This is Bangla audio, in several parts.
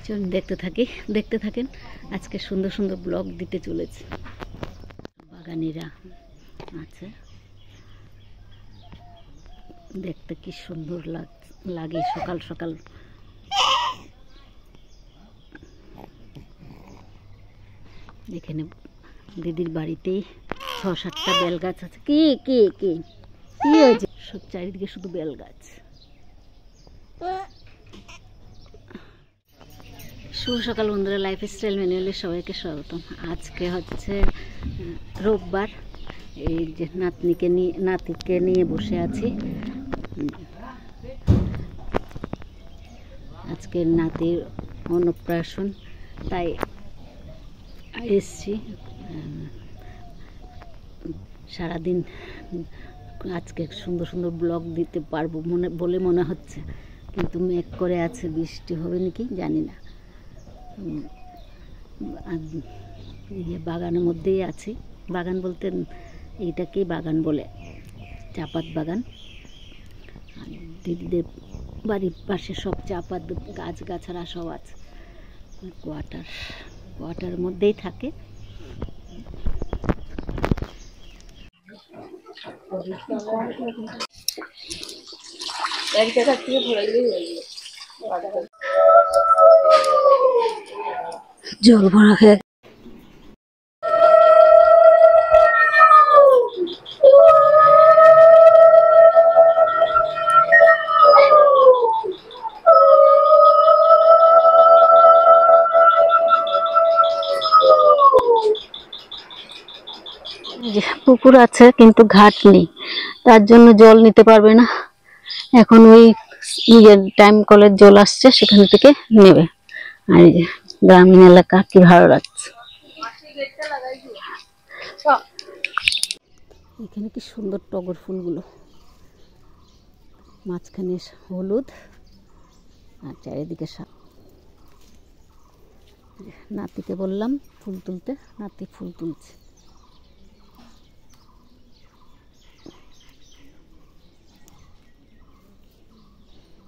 চলুন দেখতে থাকেন আজকে সুন্দর সুন্দর ব্লগ দিতে চলেছে। বাগানিরা আছে, দেখতে কি সুন্দর লাগে সকাল সকাল। এখানে দিদির বাড়িতেই 6-7টা বেল গাছ আছে। কি কি কি কি হয়েছে? সব চারিদিকে শুধু বেল গাছ। শুভ সকাল বন্ধুরা, লাইফস্টাইল ম্যানুয়ালে সবাইকে স্বাগতম। আজকে হচ্ছে রোববার। এই যে নাতিকে নিয়ে বসে আছি। আজকে নাতির অন্নপ্রাশন, তাই এসছি। সারাদিন আজকে সুন্দর সুন্দর ব্লগ দিতে পারবো বলে মনে হচ্ছে, কিন্তু মেঘ করে আছে, বৃষ্টি হবে নাকি জানি না। বাগানের মধ্যেই আছি। বাগান বলতে এইটাকেই বাগান বলে, চাপাত বাগান। দিদিদের বাড়ির পাশে সব চাপাত গাছগাছাড়া সব আছে। কোয়ার্টারের মধ্যেই থাকে। জল ভরা হয়ে পুকুর আছে কিন্তু ঘাট নেই, তার জন্য জল নিতে পারবে না। এখন ওই নিজের টাইম কলের জল আসছে, সেখান থেকে নেবে। আর এই যে গ্রামীণ এলাকা, কি ভালো লাগছে। এখানে কি সুন্দর টগর ফুলগুলো, মাঝখানে হলুদ আর চারিদিকে সাদা। নাতিকে বললাম ফুল তুলতে, নাতি ফুল তুলছে।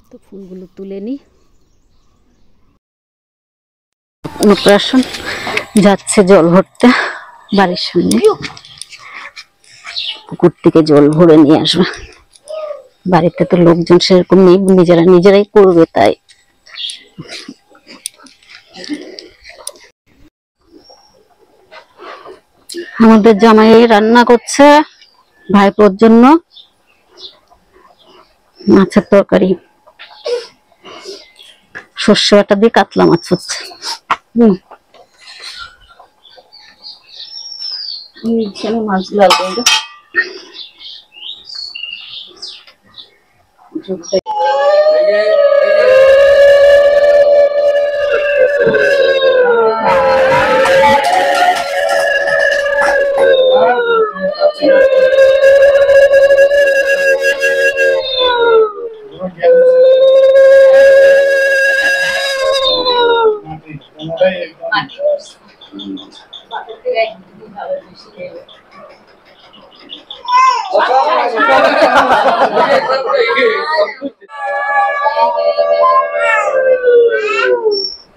তো ফুলগুলো তুলে নি। অন্নপ্রাশন যাচ্ছে জল ভরতে বাড়ির সামনে, পুকুর থেকে জল ভরে নিয়ে আসবে। বাড়িতে তো লোকজন সেরকম নেই, নিজেরাই করবে। তাই আমাদের জামাই রান্না করছে ভাইপোর জন্য মাছের তরকারি, সর্ষে বাটা দিয়ে কাতলা মাছ হচ্ছে। মাছগুলো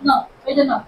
No,